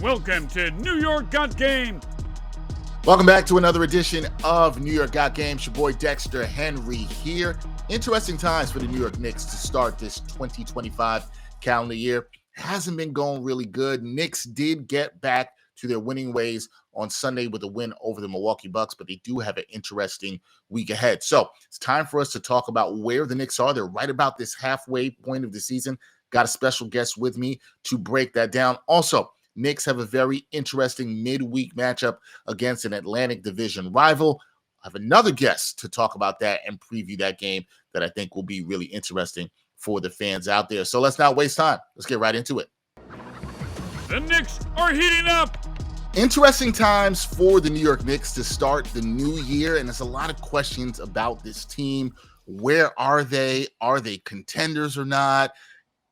Welcome to New York Got Game. Welcome back to another edition of New York Got Game. It's your boy Dexter Henry here. Interesting times for the New York Knicks to start this 2025 calendar year. Hasn't been going really good. Knicks did get back to their winning ways on Sunday with a win over the Milwaukee Bucks, but they do have an interesting week ahead. So it's time for us to talk about where the Knicks are. They're right about this halfway point of the season. Got a special guest with me to break that down. Also, Knicks have a very interesting midweek matchup against an Atlantic Division rival. I have another guest to talk about that and preview that game that I think will be really interesting for the fans out there. So let's not waste time. Let's get right into it. The Knicks are heating up. Interesting times for the New York Knicks to start the new year, and there's a lot of questions about this team. Where are they? Are they contenders or not?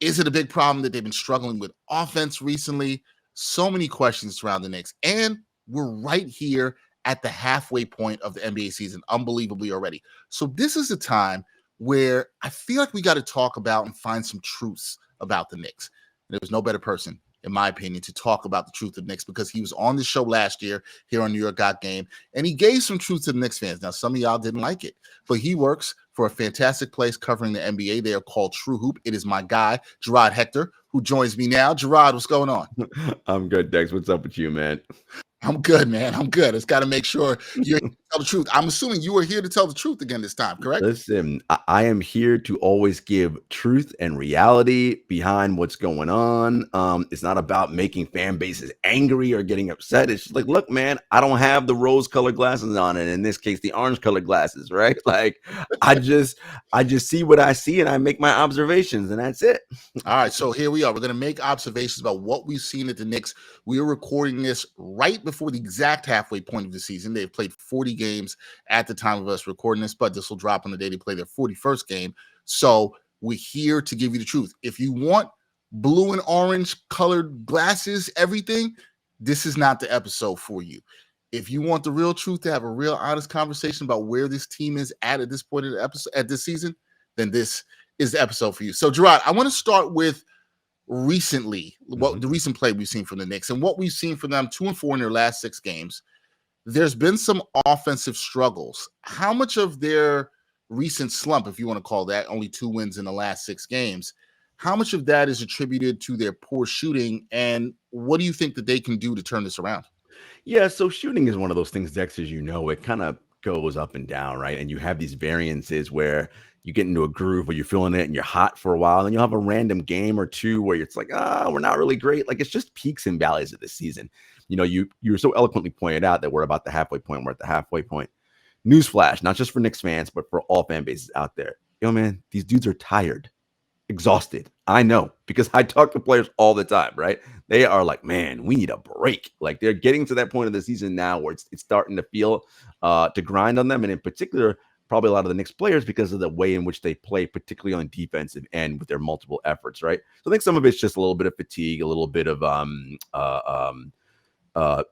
Is it a big problem that they've been struggling with offense recently? So many questions around the Knicks, and we're right here at the halfway point of the NBA season, unbelievably already. So this is a time where I feel like we got to talk about and find some truths about the Knicks. There was no better person, in my opinion, to talk about the truth of the Knicks because he was on the show last year here on New York Got Game, and he gave some truth to the Knicks fans. Now, some of y'all didn't like it, but he works for a fantastic place covering the NBA. They are called TrueHoop. It is my guy, Jarod Hector, who joins me now. Jarod, what's going on? I'm good, Dex. What's up with you, man? I'm good, man. I'm good. It's got to make sure you tell the truth. I'm assuming you are here to tell the truth again this time, correct? Listen, I am here to always give truth and reality behind what's going on. It's not about making fan bases angry or getting upset. It's just like, look, man, I don't have the rose-colored glasses on, and in this case, the orange-colored glasses, right? Like, I just see what I see, and I make my observations, and that's it. All right, so here we are. We're going to make observations about what we've seen at the Knicks. We are recording this right before the exact halfway point of the season. They've played 40 games at the time of us recording this, but this will drop on the day they play their 41st game. So we're here to give you the truth. If you want blue and orange colored glasses, everything, this is not the episode for you. If you want the real truth, to have a real honest conversation about where this team is at this point of the episode, at this season, then this is the episode for you. So, Jarod, I want to start with recently, what the recent play we've seen from the Knicks and what we've seen from them 2-4 in their last 6 games. There's been some offensive struggles. How much of their recent slump, if you want to call that, only 2 wins in the last 6 games, how much of that is attributed to their poor shooting, and what do you think that they can do to turn this around? Yeah, so shooting is one of those things, Dex, as you know, it kind of goes up and down, right? And you have these variances where you get into a groove where you're feeling it and you're hot for a while, and you'll have a random game or two where it's like, we're not really great. Like, it's just peaks and valleys of the season. You know, you so eloquently pointed out that we're about the halfway point. We're at the halfway point. Newsflash, not just for Knicks fans, but for all fan bases out there. Yo, man, these dudes are tired, exhausted. I know, because I talk to players all the time, right? They are like, man, we need a break. Like, they're getting to that point of the season now where it's starting to feel to grind on them. And in particular, probably a lot of the Knicks players because of the way in which they play, particularly on defensive end with their multiple efforts, right? So I think some of it's just a little bit of fatigue, a little bit of a little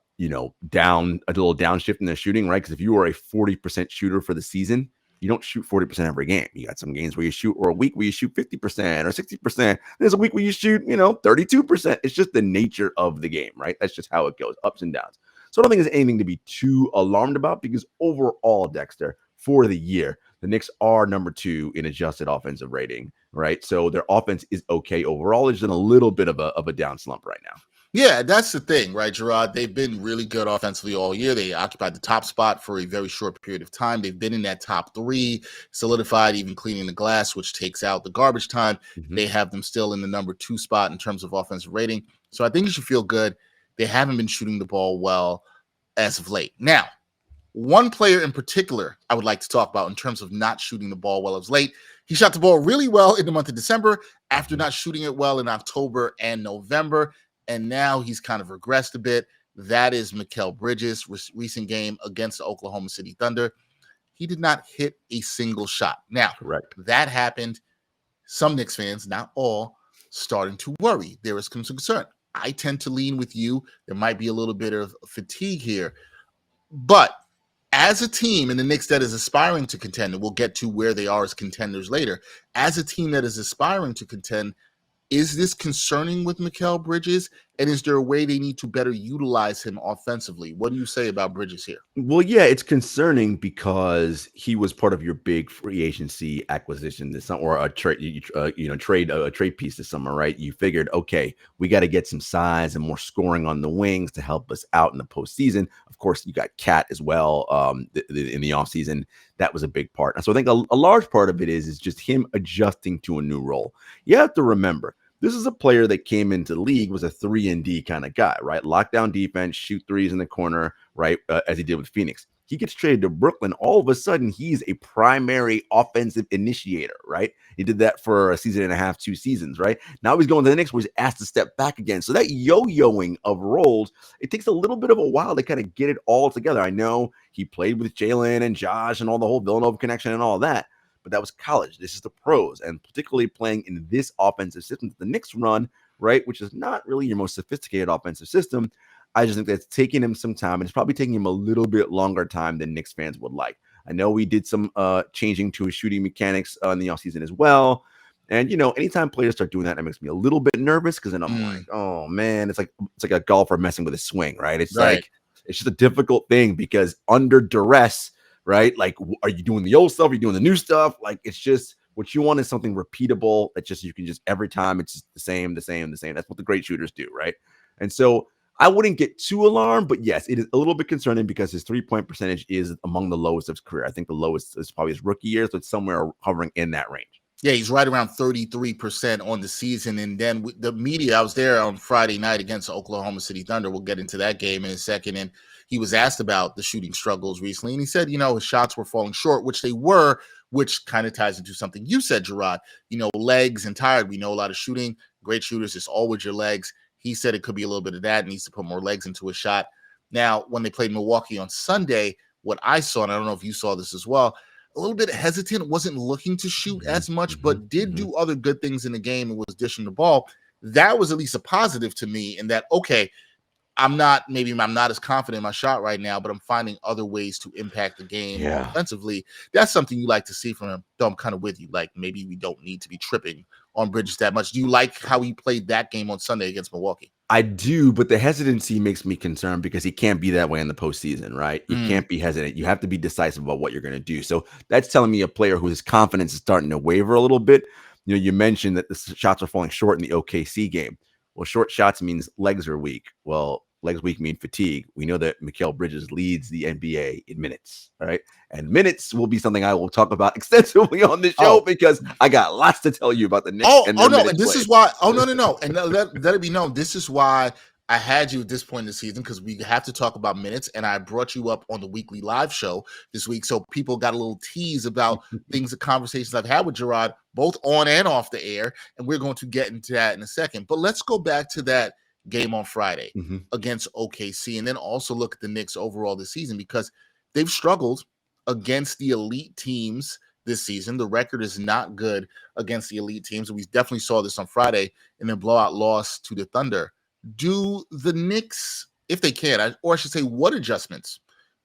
downshift in their shooting, right? Because if you are a 40% shooter for the season, you don't shoot 40% every game. You got some games where you shoot, or a week where you shoot 50% or 60%. There's a week where you shoot, 32%. It's just the nature of the game, right? That's just how it goes, ups and downs. So I don't think there's anything to be too alarmed about, because overall, Dexter, for the year, the Knicks are number 2 in adjusted offensive rating, right? So their offense is okay overall. It's in a little bit of a down slump right now. Yeah, that's the thing, right, Jarod? They've been really good offensively all year. They occupied the top spot for a very short period of time. They've been in that top 3, solidified, even cleaning the glass, which takes out the garbage time. They have them still in the number 2 spot in terms of offensive rating. So I think you should feel good. They haven't been shooting the ball well as of late. Now, one player in particular I would like to talk about in terms of not shooting the ball well as late. He shot the ball really well in the month of December after not shooting it well in October and November. And now he's kind of regressed a bit. That is Mikal Bridges' recent game against the Oklahoma City Thunder. He did not hit a single shot. Now, correct. That happened. Some Knicks fans, not all, starting to worry. There is some concern. I tend to lean with you. There might be a little bit of fatigue here. But as a team in the Knicks that is aspiring to contend, and we'll get to where they are as contenders later, as a team that is aspiring to contend, is this concerning with Mikal Bridges? And is there a way they need to better utilize him offensively? What do you say about Bridges here? Well, yeah, it's concerning because he was part of your big free agency acquisition this summer, or a trade piece this summer, right? You figured, okay, we got to get some size and more scoring on the wings to help us out in the postseason. Of course, you got Cat as well in the offseason. That was a big part. So I think a large part of it is just him adjusting to a new role. You have to remember, this is a player that came into the league, was a 3-and-D kind of guy, right? Lockdown defense, shoot threes in the corner, right? As he did with Phoenix. He gets traded to Brooklyn. All of a sudden, he's a primary offensive initiator, right? He did that for a season and a half, 2 seasons, right? Now he's going to the Knicks where he's asked to step back again. So that yo-yoing of roles, it takes a little bit of a while to kind of get it all together. I know he played with Jalen and Josh and all the whole Villanova connection and all that, but that was college. This is the pros, and particularly playing in this offensive system that the Knicks run, right, which is not really your most sophisticated offensive system. I just think that's taking him some time, and it's probably taking him a little bit longer time than Knicks fans would like. I know we did some changing to his shooting mechanics in the offseason as well. And, anytime players start doing that, it makes me a little bit nervous because then I'm like, oh, man, it's like a golfer messing with a swing, right? It's like it's just a difficult thing because under duress, right? Like, are you doing the old stuff? Are you doing the new stuff? Like, it's just what you want is something repeatable that just you can just every time it's just the same. That's what the great shooters do, right? And so I wouldn't get too alarmed, but yes, it is a little bit concerning because his 3-point percentage is among the lowest of his career. I think the lowest is probably his rookie year, so it's somewhere hovering in that range. Yeah, he's right around 33% on the season. And then with the media, I was there on Friday night against Oklahoma City Thunder. We'll get into that game in a second. And he was asked about the shooting struggles recently. And he said, his shots were falling short, which they were, which kind of ties into something you said, Jarod. Legs and tired. We know a lot of shooting. Great shooters, it's all with your legs. He said it could be a little bit of that. Needs to put more legs into his shot. Now, when they played Milwaukee on Sunday, what I saw, and I don't know if you saw this as well, a little bit hesitant, wasn't looking to shoot as much, but did do other good things in the game and was dishing the ball. That was at least a positive to me in that, okay, I'm not as confident in my shot right now, but I'm finding other ways to impact the game offensively. That's something you like to see from him. Though I'm kind of with you. Like, maybe we don't need to be tripping on Bridges that much. Do you like how he played that game on Sunday against Milwaukee? I do, but the hesitancy makes me concerned because he can't be that way in the postseason, right? You can't be hesitant. You have to be decisive about what you're going to do. So that's telling me a player whose confidence is starting to waver a little bit. You mentioned that the shots are falling short in the OKC game. Well, short shots means legs are weak. Well, legs weak mean fatigue. We know that Mikal Bridges leads the NBA in minutes, all right? And minutes will be something I will talk about extensively on this show because I got lots to tell you about the Knicks. And this is why. No. And let it be known, this is why I had you at this point in the season, because we have to talk about minutes. And I brought you up on the weekly live show this week. So people got a little tease about things, the conversations I've had with Jarod, both on and off the air. And we're going to get into that in a second. But let's go back to that game on Friday against OKC, and then also look at the Knicks overall this season, because they've struggled against the elite teams this season. The record is not good against the elite teams. We definitely saw this on Friday in a blowout loss to the Thunder. Do the Knicks, if they can, or I should say, what adjustments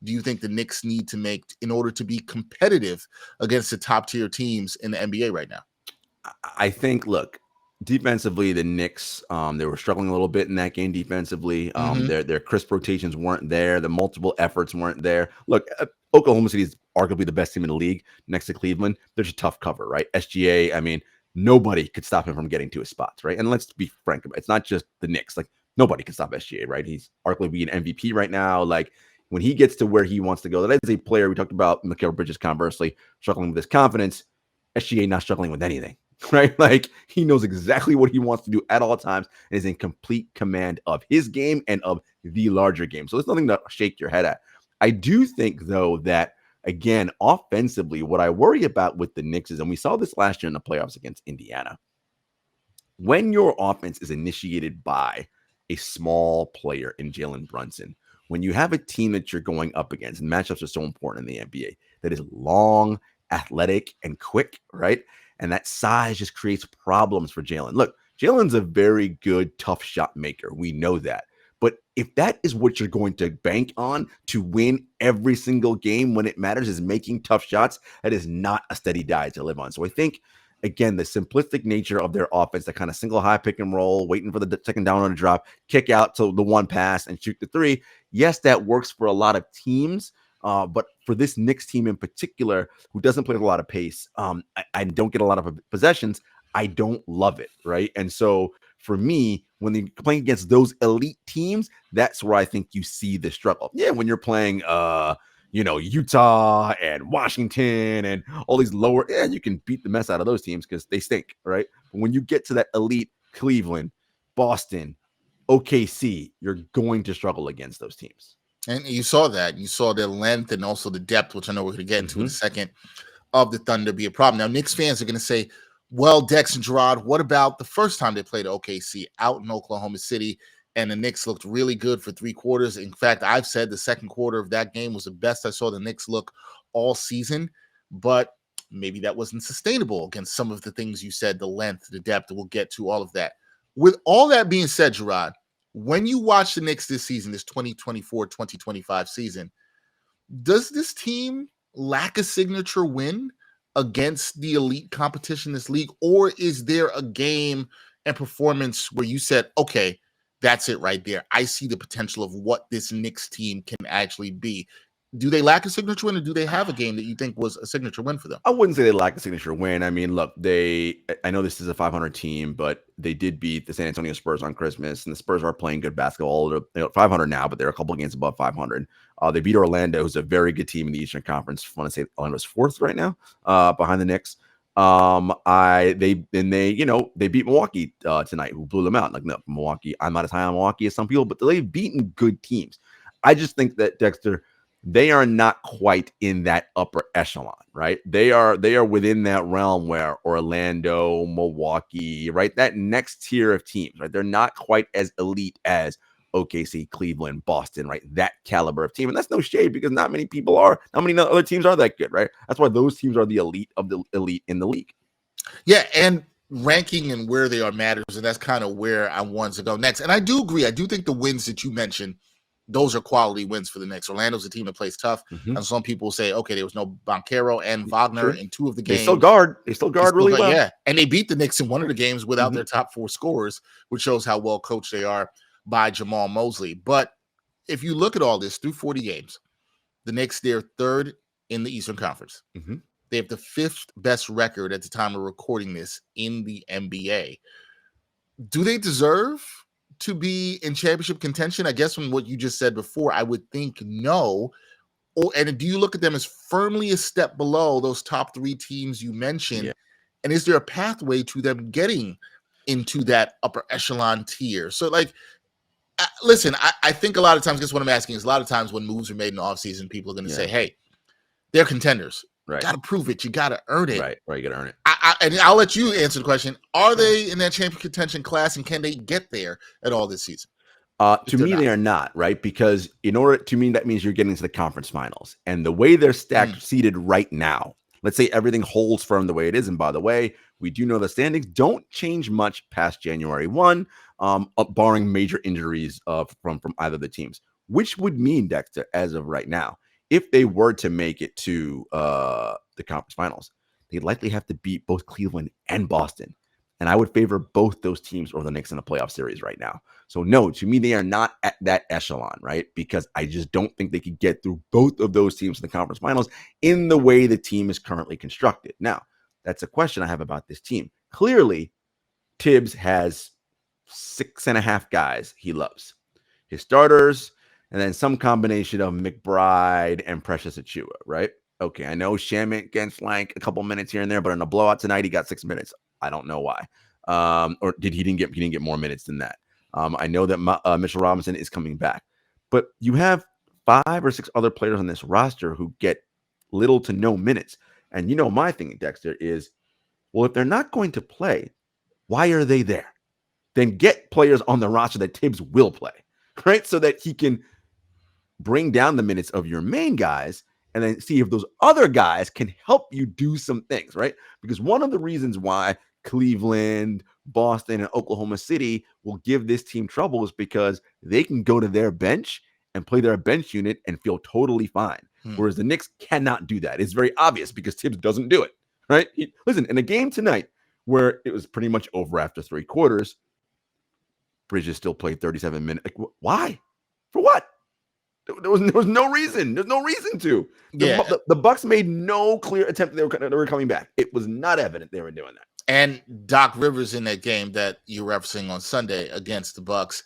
do you think the Knicks need to make in order to be competitive against the top tier teams in the NBA right now? I think, look, defensively, the Knicks, they were struggling a little bit in that game defensively. Their crisp rotations weren't there. The multiple efforts weren't there. Look, Oklahoma City is arguably the best team in the league next to Cleveland. There's a tough cover, right? SGA, I mean, nobody could stop him from getting to his spots, right? And let's be frank about it. It's not just the Knicks. Like, nobody can stop SGA, right? He's arguably an MVP right now. Like, when he gets to where he wants to go, that is a player. We talked about Mikal Bridges, conversely, struggling with his confidence. SGA not struggling with anything. Right? Like, he knows exactly what he wants to do at all times and is in complete command of his game and of the larger game. So there's nothing to shake your head at. I do think, though, that, again, offensively, what I worry about with the Knicks is, and we saw this last year in the playoffs against Indiana, when your offense is initiated by a small player in Jalen Brunson, when you have a team that you're going up against, and matchups are so important in the NBA, that is long, athletic, and quick, right? And that size just creates problems for Jalen. Look, Jalen's a very good, tough shot maker. We know that. But if that is what you're going to bank on to win every single game when it matters, is making tough shots, that is not a steady diet to live on. So I think again, the simplistic nature of their offense, the kind of single high pick and roll, waiting for the second down on a drop, kick out to the one pass and shoot the three. Yes, that works for a lot of teams. But for this Knicks team in particular, who doesn't play with a lot of pace, I don't get a lot of possessions. I don't love it, right? And so for me, when they're playing against those elite teams, that's where I think you see the struggle. Yeah, when you're playing, Utah and Washington and all these lower, you can beat the mess out of those teams because they stink, right? But when you get to that elite Cleveland, Boston, OKC, you're going to struggle against those teams. And you saw that. You saw the length and also the depth, which I know we're going to get into in a second, of the Thunder be a problem. Now, Knicks fans are going to say, well, Dex and Jarod, what about the first time they played OKC out in Oklahoma City? And the Knicks looked really good for 3 quarters. In fact, I've said the second quarter of that game was the best I saw the Knicks look all season. But maybe that wasn't sustainable against some of the things you said, the length, the depth. We'll get to all of that. With all that being said, Jarod, when you watch the Knicks this season, this 2024-2025 season, does this team lack a signature win against the elite competition in this league? Or is there a game and performance where you said, okay, that's it right there. I see the potential of what this Knicks team can actually be. Do they lack a signature win, or do they have a game that you think was a signature win for them? I wouldn't say they lack a signature win. I mean, look, I know this is a 500 team, but they did beat the San Antonio Spurs on Christmas, and the Spurs are playing good basketball. They're 500 now, but they're a couple of games above 500. They beat Orlando, who's a very good team in the Eastern Conference. I want to say Orlando's 4th right now, behind the Knicks. They beat Milwaukee tonight, who blew them out. Like, no, Milwaukee, I'm not as high on Milwaukee as some people, but they've beaten good teams. I just think that, Dexter, they are not quite in that upper echelon, right? They are within that realm where Orlando, Milwaukee, right? That next tier of teams, right? They're not quite as elite as OKC, Cleveland, Boston, right? That caliber of team. And that's no shade, because not many people are. Not many other teams are that good, right? That's why those teams are the elite of the elite in the league. Yeah, and ranking and where they are matters, and that's kind of where I want to go next. And I do agree. I do think the wins that you mentioned, those are quality wins for the Knicks. Orlando's a team that plays tough. And some people say, okay, there was no Banchero and Wagner in 2 of the games. They still guard really well. Yeah, and they beat the Knicks in 1 of the games without their top 4 scorers, which shows how well coached they are by Jamal Mosley. But if you look at all this through 40 games, the Knicks, they're 3rd in the Eastern Conference. They have the 5th best record at the time of recording this in the NBA. Do they deserve to be in championship contention? I guess from what you just said before, I would think no. And do you look at them as firmly a step below those top 3 teams you mentioned? Yeah. And is there a pathway to them getting into that upper echelon tier? So, like, listen, I think a lot of times, guess what I'm asking is, a lot of times when moves are made in the offseason, people are going to say, hey, they're contenders. Right. Got to prove it. You got to earn it. Right. You got to earn it. And I'll let you answer the question. Are they in that champion contention class, and can they get there at all this season? To me, they are not, right? Because that means you're getting to the conference finals. And the way they're seated right now, let's say everything holds firm the way it is. And by the way, we do know the standings don't change much past January 1, barring major injuries from either of the teams, which would mean, Dexter, as of right now, if they were to make it to the conference finals, they'd likely have to beat both Cleveland and Boston. And I would favor both those teams over the Knicks in a playoff series right now. So no, to me, they are not at that echelon, right? Because I just don't think they could get through both of those teams in the conference finals in the way the team is currently constructed. Now, that's a question I have about this team. Clearly, Tibbs has 6.5 guys he loves. His starters, and then some combination of McBride and Precious Achiuwa, right? Okay, I know Shamet gets like a couple minutes here and there, but in a blowout tonight, he got 6 minutes. I don't know why. Or he didn't get more minutes than that. I know that Mitchell Robinson is coming back, but you have 5 or 6 other players on this roster who get little to no minutes. And my thing, Dexter, is, well, if they're not going to play, why are they there? Then get players on the roster that Tibbs will play, right? So that he can bring down the minutes of your main guys and then see if those other guys can help you do some things, right? Because one of the reasons why Cleveland, Boston, and Oklahoma City will give this team trouble is because they can go to their bench and play their bench unit and feel totally fine. Whereas the Knicks cannot do that. It's very obvious because Tibbs doesn't do it, right? Listen, in a game tonight where it was pretty much over after 3 quarters, Bridges still played 37 minutes. Like, why? For what? There was no reason. There's no reason to. The Bucks made no clear attempt that they were coming back. It was not evident they were doing that. And Doc Rivers in that game that you're referencing on Sunday against the Bucks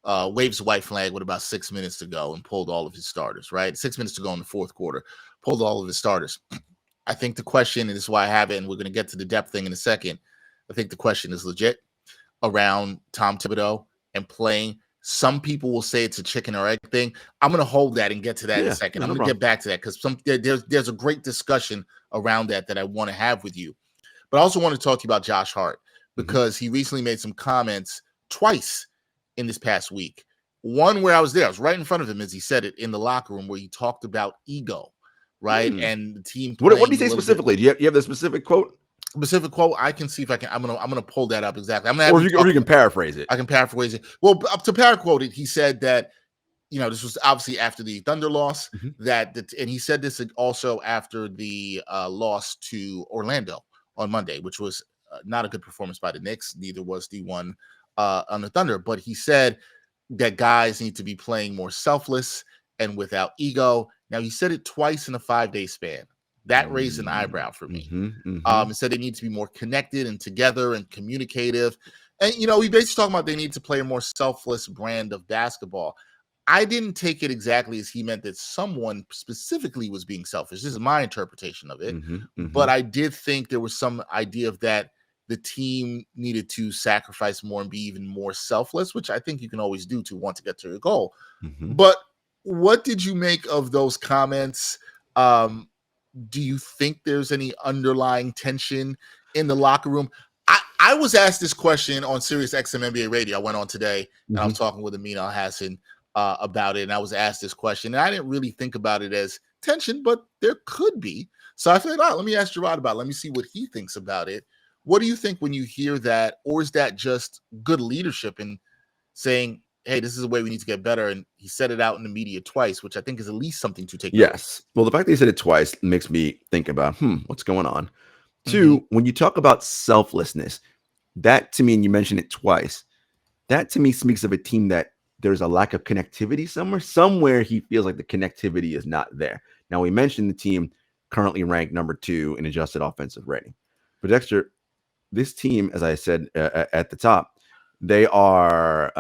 waves a white flag with about 6 minutes to go and pulled all of his starters, right? 6 minutes to go in the fourth quarter, pulled all of his starters. I think the question, and this is why I have it, and we're going to get to the depth thing in a second. I think the question is legit around Tom Thibodeau and playing. Some people will say it's a chicken or egg thing. I'm going to hold that and get to that in a second. I'm going to get back to that because there's a great discussion around that I want to have with you. But I also want to talk to you about Josh Hart because he recently made some comments twice in this past week. One where I was there. I was right in front of him as he said it in the locker room where he talked about ego, right? And the team. What did he say specifically? Do you have the specific quote? Specific quote. I can see if I can. I'm gonna pull that up exactly. Or you can paraphrase it. I can paraphrase it. Well, to paraphrase it, he said that this was obviously after the Thunder loss. And he said this also after the loss to Orlando on Monday, which was not a good performance by the Knicks. Neither was the one on the Thunder. But he said that guys need to be playing more selfless and without ego. Now he said it twice in a 5-day span. That raised an eyebrow for me. He said they need to be more connected and together and communicative. And, he basically talking about they need to play a more selfless brand of basketball. I didn't take it exactly as he meant that someone specifically was being selfish. This is my interpretation of it. But I did think there was some idea of that the team needed to sacrifice more and be even more selfless, which I think you can always do to want to get to your goal. But what did you make of those comments? Do you think there's any underlying tension in the locker room? I was asked this question on Sirius XM NBA Radio. I went on today and I was talking with Amin Al-Hassan about it. And I was asked this question and I didn't really think about it as tension, but there could be. So I thought, let me ask Jarod about it. Let me see what he thinks about it. What do you think when you hear that? Or is that just good leadership in saying, hey, this is the way we need to get better? And he said it out in the media twice, which I think is at least something to take. Yes. Well, the fact that he said it twice makes me think about, what's going on? Two, when you talk about selflessness, that to me, and you mentioned it twice, that to me speaks of a team that there's a lack of connectivity somewhere he feels like the connectivity is not there. Now, we mentioned the team currently ranked number 2 in adjusted offensive rating. But Dexter, this team, as I said at the top, they are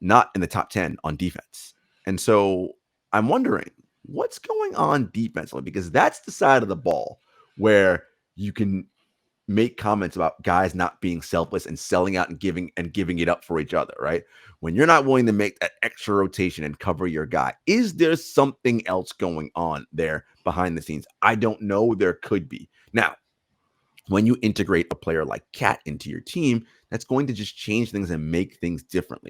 not in the top 10 on defense. And so I'm wondering what's going on defensively, because that's the side of the ball where you can make comments about guys not being selfless and selling out and giving it up for each other, right? When you're not willing to make that extra rotation and cover your guy, is there something else going on there behind the scenes? I don't know. There could be. Now, when you integrate a player like Cat into your team, that's going to just change things and make things different,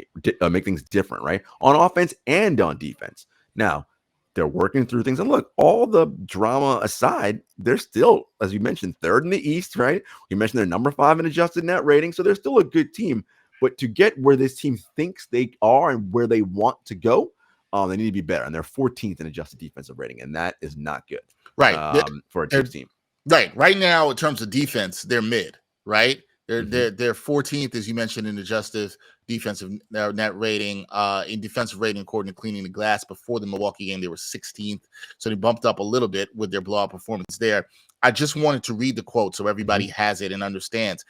right? On offense and on defense. Now, they're working through things. And look, all the drama aside, they're still, as you mentioned, 3rd in the East, right? You mentioned they're number 5 in adjusted net rating. So they're still a good team. But to get where this team thinks they are and where they want to go, they need to be better. And they're 14th in adjusted defensive rating. And that is not good. Right. For a team. Right. Right now, in terms of defense, they're mid, right? They're 14th, as you mentioned, in adjusted defensive net rating. In defensive rating, according to Cleaning the Glass, before the Milwaukee game, they were 16th. So they bumped up a little bit with their blowout performance there. I just wanted to read the quote so everybody has it and understands.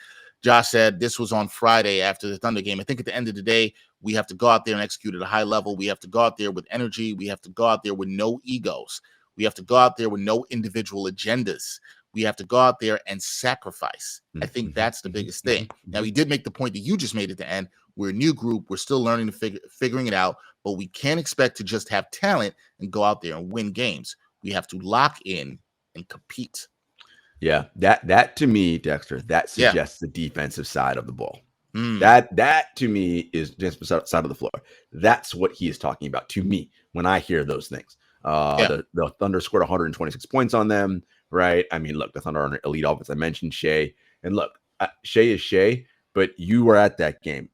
Josh said this was on Friday after the Thunder game. I think at the end of the day, we have to go out there and execute at a high level. We have to go out there with energy. We have to go out there with no egos. We have to go out there with no individual agendas. We have to go out there and sacrifice. I think that's the biggest thing. Now, he did make the point that you just made at the end. We're a new group. We're still learning to figuring it out, but we can't expect to just have talent and go out there and win games. We have to lock in and compete. Yeah, that to me, Dexter, that suggests the defensive side of the ball. That to me is just the side of the floor. That's what he is talking about to me when I hear those things. The Thunder scored 126 points on them, right? I mean, look, the Thunder are elite offense. I mentioned Shea, and look, Shea is Shea, but you were at that game.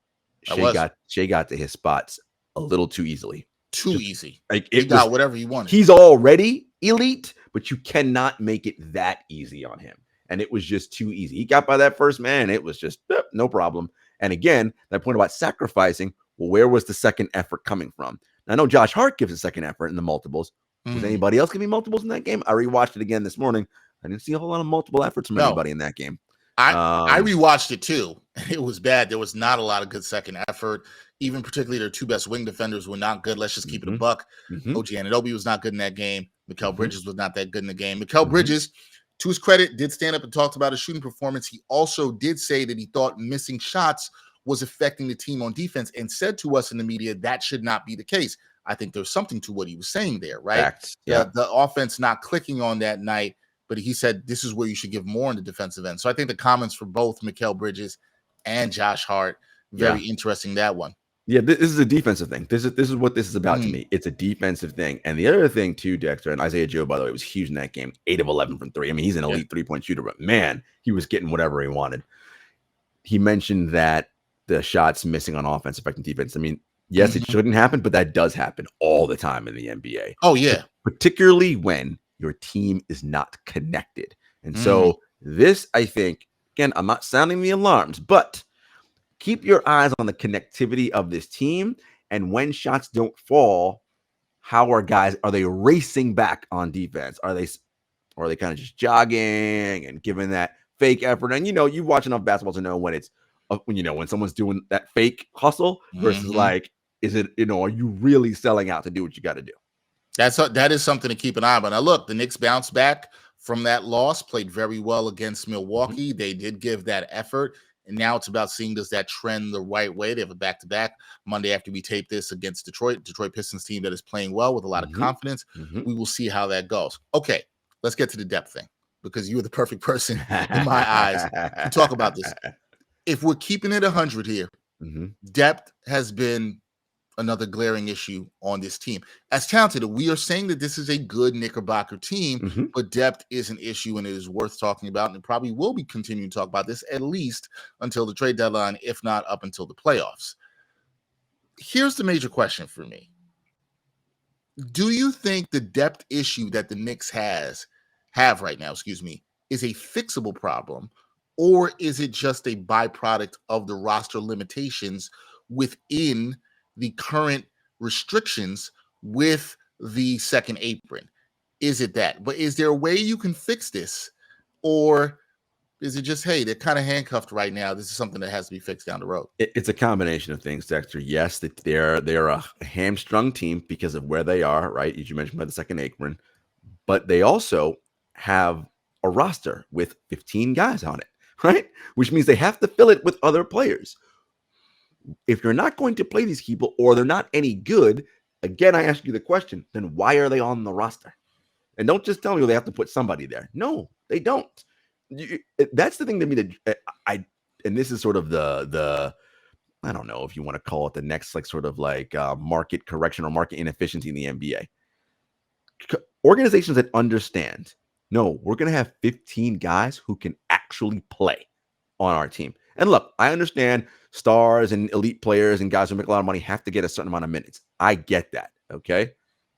Shea got to his spots a little too easily. Easy. Like he got whatever he wanted. He's already elite, but you cannot make it that easy on him. and it was just too easy. He got by that first man, and it was just no problem. And again, that point about sacrificing, well, where was the second effort coming from? Now, I know Josh Hart gives a second effort in the multiples. Was anybody else giving multiples in that game? I rewatched it again this morning. I didn't see a whole lot of multiple efforts from anybody in that game. I rewatched it too. It was bad. There was not a lot of good second effort. Even particularly their two best wing defenders were not good. Let's just keep it a buck. OG Anunoby was not good in that game. Mikal Bridges was not that good in the game. Mikal Bridges, to his credit, did stand up and talked about his shooting performance. He also did say that he thought missing shots was affecting the team on defense and said to us in the media that should not be the case. I think there's something to what he was saying there, right? Facts. Yeah. The offense not clicking on that night, but he said this is where you should give more on the defensive end. So I think the comments for both Mikal Bridges and Josh Hart, very interesting, that one. Yeah, this is a defensive thing. This is what this is about to me. It's a defensive thing. And the other thing too, Dexter, and Isaiah Joe, by the way, was huge in that game. 8 of 11 from 3. I mean, he's an elite 3-point shooter, but man, he was getting whatever he wanted. He mentioned that the shots missing on offense affecting defense. I mean, yes, it shouldn't happen, but that does happen all the time in the NBA. Oh, yeah. Particularly when your team is not connected. And so this, I think, again, I'm not sounding the alarms, but keep your eyes on the connectivity of this team. And when shots don't fall, how are they racing back on defense? Are they kind of just jogging and giving that fake effort? And, you watch enough basketball to know when it's, when someone's doing that fake hustle versus like, is it, are you really selling out to do what you got to do? That is something to keep an eye on. Now, look, the Knicks bounced back from that loss, played very well against Milwaukee. They did give that effort. And now it's about seeing, does that trend the right way? They have a back-to-back Monday after we tape this against Detroit Pistons team that is playing well with a lot of confidence. We will see how that goes. Okay, let's get to the depth thing, because you are the perfect person in my eyes to talk about this. If we're keeping it 100 here, depth has been another glaring issue on this team. As talented, we are saying that this is a good Knickerbocker team, but depth is an issue, and it is worth talking about, and it probably will be continuing to talk about this at least until the trade deadline, if not up until the playoffs. Here's the major question for me. Do you think the depth issue that the Knicks have right now, is a fixable problem, or is it just a byproduct of the roster limitations within the current restrictions with the second apron? Is it that? But is there a way you can fix this? Or is it just, hey, they're kind of handcuffed right now, this is something that has to be fixed down the road? It's a combination of things, Dexter. Yes, they're a hamstrung team because of where they are, right? As you mentioned, by the second apron. But they also have a roster with 15 guys on it, right? Which means they have to fill it with other players. If you're not going to play these people, or they're not any good, again, I ask you the question, then why are they on the roster? And don't just tell me they have to put somebody there. No, they don't. That's the thing to me that and this is sort of the I don't know if you want to call it the next market correction or market inefficiency in the NBA. Organizations that understand, no, we're going to have 15 guys who can actually play on our team. And look, I understand stars and elite players and guys who make a lot of money have to get a certain amount of minutes. I get that, okay?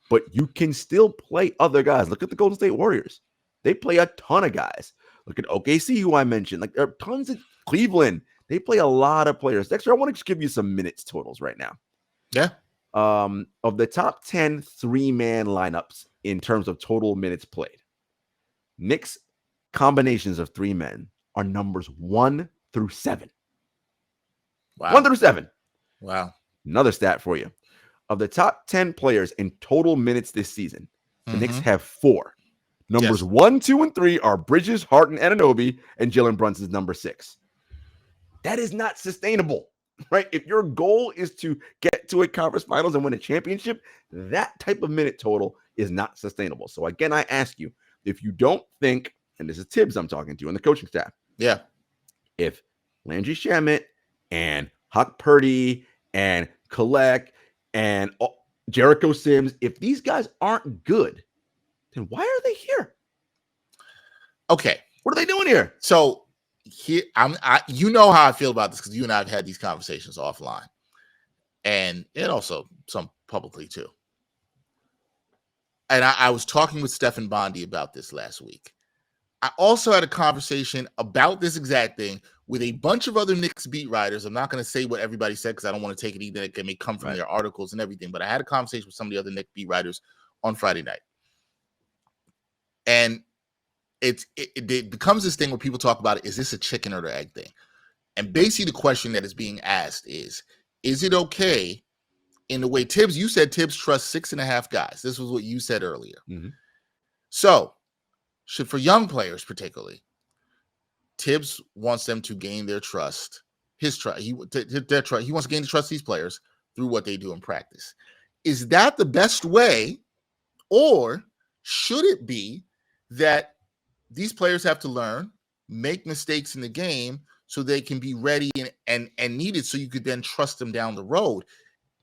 But you can still play other guys. Look at the Golden State Warriors. They play a ton of guys. Look at OKC, who I mentioned. Like, there are tons of Cleveland. They play a lot of players. Dexter, I want to just give you some minutes totals right now. Yeah. Of the top 10 3-man lineups in terms of total minutes played, Knicks combinations of 3 men are numbers 1 through 7. Wow. 1 through 7. Wow. Another stat for you. Of the top 10 players in total minutes this season, the Knicks have 4. Numbers 1, 2, and 3 are Bridges, Hart, and Anunoby, and Jalen Brunson's number 6. That is not sustainable, right? If your goal is to get to a conference finals and win a championship, that type of minute total is not sustainable. So again, I ask you, if you don't think, and this is Tibbs I'm talking to and the coaching staff, if Landry Shamet and Huck Purdy and Collect and Jericho Sims, if these guys aren't good, then why are they here? Okay. What are they doing here? So here, you know how I feel about this, because you and I have had these conversations offline, and also some publicly too. And I was talking with Stephen Bondi about this last week. I also had a conversation about this exact thing with a bunch of other Knicks beat writers. I'm not going to say what everybody said because I don't want to take it either. It may come from their articles and everything. But I had a conversation with some of the other Knicks beat writers on Friday night. And it becomes this thing where people talk about it. Is this a chicken or the egg thing? And basically the question that is being asked is it okay in the way Tibbs, you said Tibbs trusts 6.5 guys. This was what you said earlier. Mm-hmm. So should, for young players particularly, Tibbs wants them to gain their trust, his trust. He wants to gain the trust of these players through what they do in practice. Is that the best way, or should it be that these players have to learn, make mistakes in the game so they can be ready and needed, so you could then trust them down the road?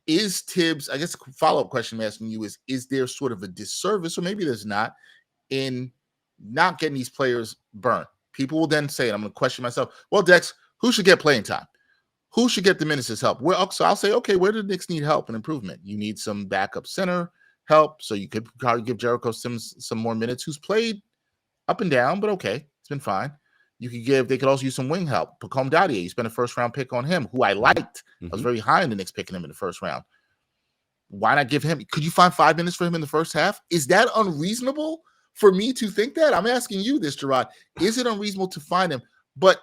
Is Tibbs, I guess a follow-up question I'm asking you is there sort of a disservice, or maybe there's not, in not getting these players burnt? People will then say, and I'm going to question myself, well, Dex, who should get playing time? Who should get the minutes as help? Well, so I'll say, okay, where do the Knicks need help and improvement? You need some backup center help, so you could probably give Jericho Sims some more minutes, who's played up and down, but okay, it's been fine. They could also use some wing help. Pacome Dadier, you spent a first-round pick on him, who I liked. I was very high in the Knicks picking him in the first round. Why not give him? Could you find 5 minutes for him in the first half? Is that unreasonable for me to think that? I'm asking you this, Jarod. Is it unreasonable to find him? But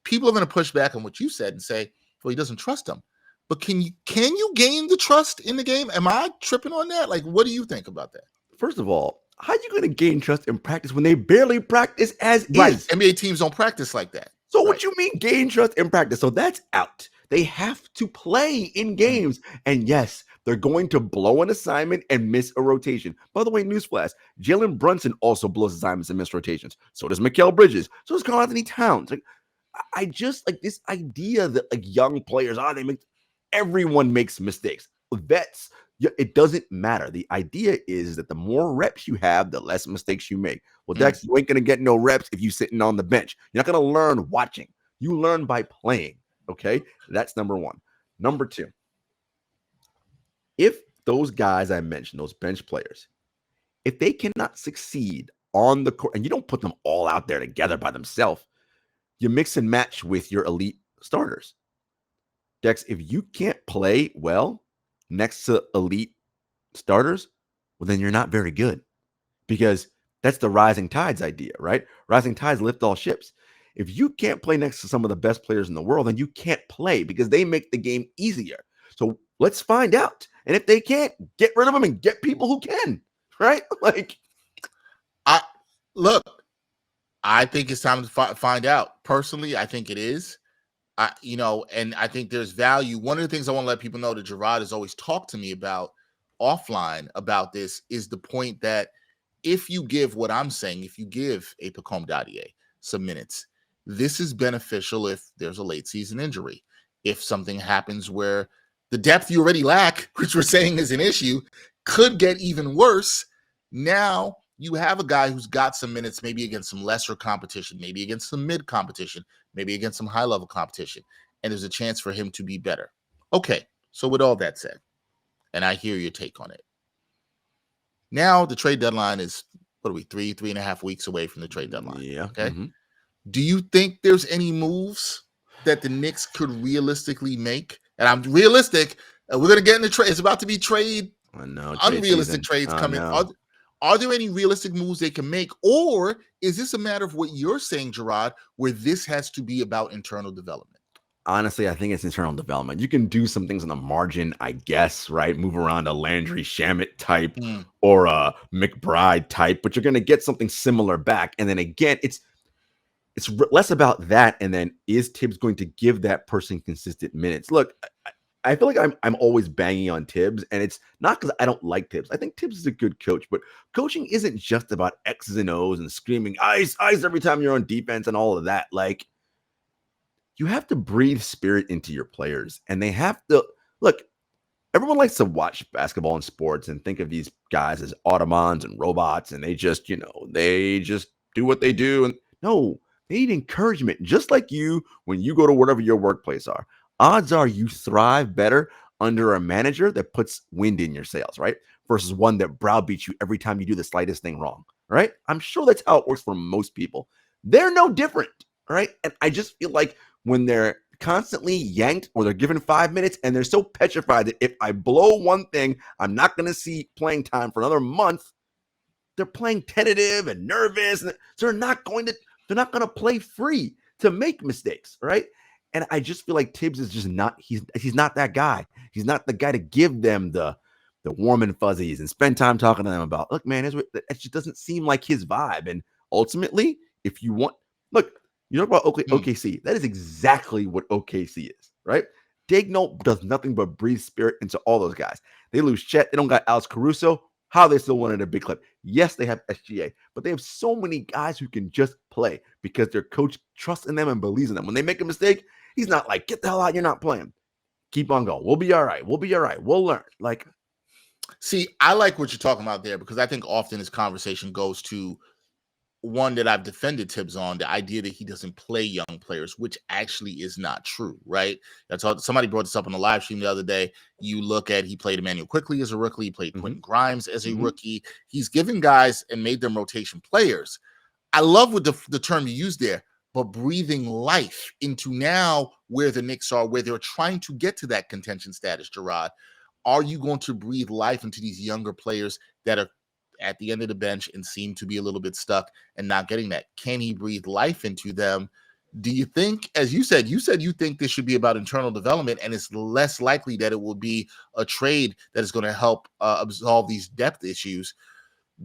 people are going to push back on what you said and say, well, he doesn't trust him. But can you gain the trust in the game? Am I tripping on that? Like, what do you think about that? First of all, how are you going to gain trust in practice when they barely practice as right. is? NBA teams don't practice like that. So what you mean gain trust in practice? So that's out. They have to play in games. And yes, they're going to blow an assignment and miss a rotation. By the way, newsflash, Jalen Brunson also blows assignments and miss rotations. So does Mikal Bridges. So does karl-Anthony Towns. Like, I just like this idea that like young players, everyone makes mistakes. Vets, it doesn't matter. The idea is that the more reps you have, the less mistakes you make. Well, Dex, you ain't going to get no reps if you're sitting on the bench. You're not going to learn watching. You learn by playing, okay? That's number one. Number two, if those guys I mentioned, those bench players, if they cannot succeed on the court, and you don't put them all out there together by themselves, you mix and match with your elite starters. Dex, if you can't play well next to elite starters, well, then you're not very good, because that's the rising tides idea, right? Rising tides lift all ships. If you can't play next to some of the best players in the world, then you can't play because they make the game easier. So let's find out. And if they can't, get rid of them and get people who can, right? Like, I think it's time to find out. Personally, I think it is. And I think there's value. One of the things I want to let people know that Jarod has always talked to me about offline about this is the point that if you give what I'm saying, if you give a Pacome Dadier some minutes, this is beneficial if there's a late season injury. If something happens where the depth you already lack, which we're saying is an issue, could get even worse. Now you have a guy who's got some minutes, maybe against some lesser competition, maybe against some mid competition, maybe against some high level competition, and there's a chance for him to be better. Okay, so with all that said, and I hear your take on it. Now the trade deadline is, what are we, 3.5 weeks away from the trade deadline? Yeah. Okay. Do you think there's any moves that the Knicks could realistically make? And I'm realistic. We're going to get in the trade. It's about to be trade. I know. Unrealistic trades coming. Are there any realistic moves they can make? Or is this a matter of what you're saying, Jarod, where this has to be about internal development? Honestly, I think it's internal development. You can do some things on the margin, I guess, right? Move around a Landry Shamet type or a McBride type, but you're going to get something similar back. And then again, it's less about that. And then is Tibbs going to give that person consistent minutes? Look, I feel like I'm always banging on Tibbs, and it's not because I don't like Tibbs. I think Tibbs is a good coach, but coaching isn't just about X's and O's and screaming ice every time you're on defense and all of that. Like, you have to breathe spirit into your players, and they have to look. Everyone likes to watch basketball and sports and think of these guys as automatons and robots, and they just do what they do. And no, they need encouragement, just like you when you go to whatever your workplace are. Odds are you thrive better under a manager that puts wind in your sails, right? Versus one that browbeats you every time you do the slightest thing wrong, right? I'm sure that's how it works for most people. They're no different, right? And I just feel like when they're constantly yanked or they're given 5 minutes and they're so petrified that if I blow one thing, I'm not going to see playing time for another month. They're playing tentative and nervous, and so they're not going to play free to make mistakes, right? And I just feel like Tibbs is just not, he's not that guy. He's not the guy to give them the warm and fuzzies and spend time talking to them about, look, man, it just doesn't seem like his vibe. And ultimately, if you want, look, you talk about OKC, that is exactly what OKC is, right? Daigneault does nothing but breathe spirit into all those guys. They lose Chet. They don't got Alex Caruso. How they still wanted a big clip? Yes, they have SGA, but they have so many guys who can just play because their coach trusts in them and believes in them. When they make a mistake, he's not like, get the hell out, you're not playing. Keep on going. We'll be all right. We'll be all right. We'll learn. Like, see, I like what you're talking about there because I think often this conversation goes to one that I've defended Tibbs on, the idea that he doesn't play young players, which actually is not true, right? That's all. Somebody brought this up on the live stream the other day. You look at, he played Emmanuel Quickly as a rookie, he played Quentin Grimes as a rookie. He's given guys and made them rotation players. I love what the term you used there, but breathing life into now where the Knicks are, where they're trying to get to that contention status, Jarod. Are you going to breathe life into these younger players that are at the end of the bench and seem to be a little bit stuck and not getting that? Can he breathe life into them? Do you think, as you said you think this should be about internal development, and it's less likely that it will be a trade that is going to help absolve these depth issues?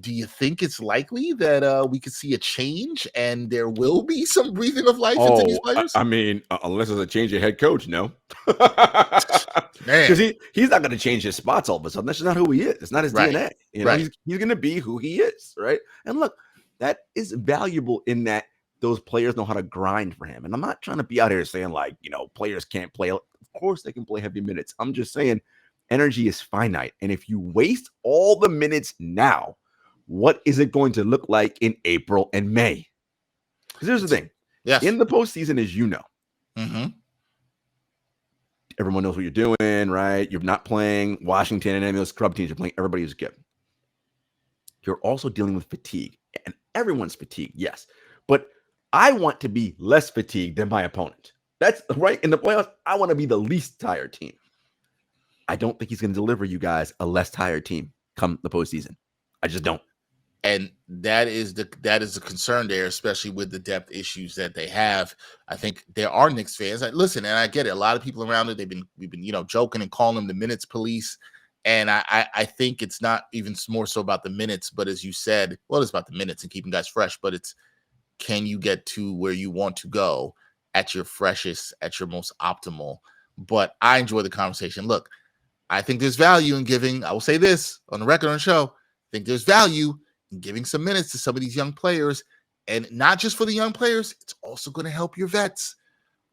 Do you think it's likely that we could see a change and there will be some breathing of life into these players? I mean, unless there's a change of head coach, no. Because he's not going to change his spots all of a sudden. That's just not who he is. It's not his DNA. You know, he's going to be who he is, right? And look, that is valuable in that those players know how to grind for him. And I'm not trying to be out here saying like, you know, players can't play. Of course they can play heavy minutes. I'm just saying energy is finite. And if you waste all the minutes now, what is it going to look like in April and May? Because here's the thing. Yes. In the postseason, as you know, everyone knows what you're doing, right? You're not playing Washington and any of those scrub teams. You're playing everybody who's good. You're also dealing with fatigue. And everyone's fatigued, yes. But I want to be less fatigued than my opponent. That's right. In the playoffs, I want to be the least tired team. I don't think he's going to deliver you guys a less tired team come the postseason. I just don't. And that is the concern there, especially with the depth issues that they have. I think there are Knicks fans. Listen, and I get it. A lot of people around it, we've been joking and calling them the minutes police. And I think it's not even more so about the minutes, but as you said, well, it's about the minutes and keeping guys fresh. But it's, can you get to where you want to go at your freshest, at your most optimal? But I enjoy the conversation. Look, I think there's value in giving. I will say this on the record on the show. I think there's value in giving some minutes to some of these young players, and not just for the young players, it's also going to help your vets.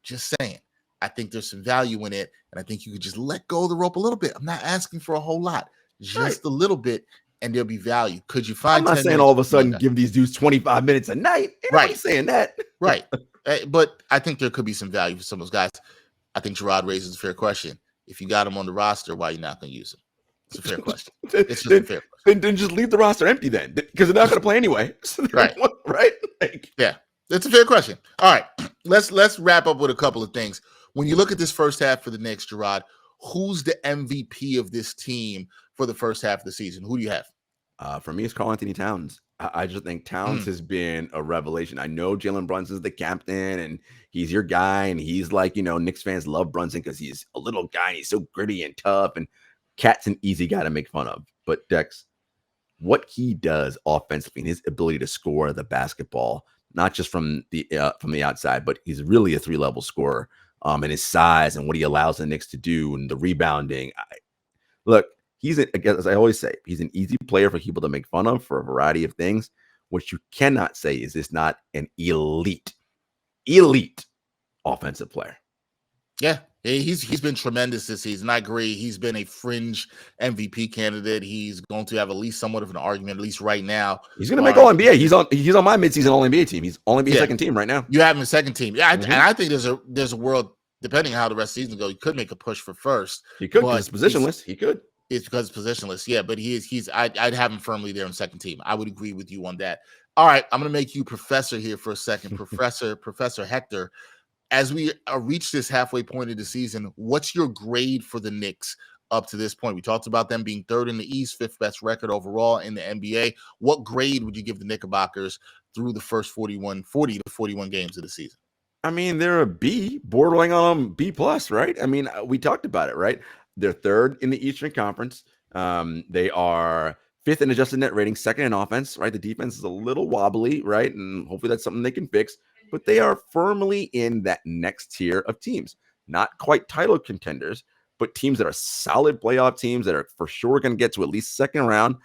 Just saying. I think there's some value in it, and I think you could just let go of the rope a little bit. I'm not asking for a whole lot, just a little bit, and there'll be value. Could you find? I'm not saying all of a sudden give these dudes 25 minutes a night. Ain't saying that. Right. But I think there could be some value for some of those guys. I think Jarod raises a fair question. If you got them on the roster, why are you not going to use them? It's a fair question. It's just a fair question. Then just leave the roster empty then, because they're not going to play anyway. Right. Right? Yeah, it's a fair question. All right, let's wrap up with a couple of things. When you look at this first half for the Knicks, Jarod, who's the MVP of this team for the first half of the season? Who do you have? For me, it's karl-Anthony Towns. I just think Towns has been a revelation. I know Jalen Brunson's the captain, and he's your guy, and he's like, Knicks fans love Brunson because he's a little guy, and he's so gritty and tough, and Cat's an easy guy to make fun of. But Dex, what he does offensively and his ability to score the basketball, not just from the outside, but he's really a three-level scorer. And his size and what he allows the Knicks to do and the rebounding. Look, as I always say, he's an easy player for people to make fun of for a variety of things. What you cannot say is this not an elite offensive player. Yeah, he's been tremendous this season. I agree. He's been a fringe MVP candidate. He's going to have at least somewhat of an argument, at least right now. He's going to make All-NBA. He's on my midseason All-NBA team. He's All-NBA second team right now. You have him in second team. Yeah, and I think there's a world depending on how the rest of the season goes, he could make a push for first. He could, because it's positionless. He could. It's because it's positionless. Yeah, but I'd have him firmly there on second team. I would agree with you on that. All right, I'm going to make you professor here for a second. Professor Hector, as we reach this halfway point of the season, what's your grade for the Knicks up to this point? We talked about them being third in the East, fifth best record overall in the NBA. What grade would you give the Knickerbockers through the first 40 to 41 games of the season? I mean, they're a B, borderline on B plus, right? I mean, we talked about it, right? They're third in the Eastern Conference. They are fifth in adjusted net rating, second in offense, right? The defense is a little wobbly, right? And hopefully that's something they can fix. But they are firmly in that next tier of teams. Not quite title contenders, but teams that are solid playoff teams that are for sure going to get to at least second round.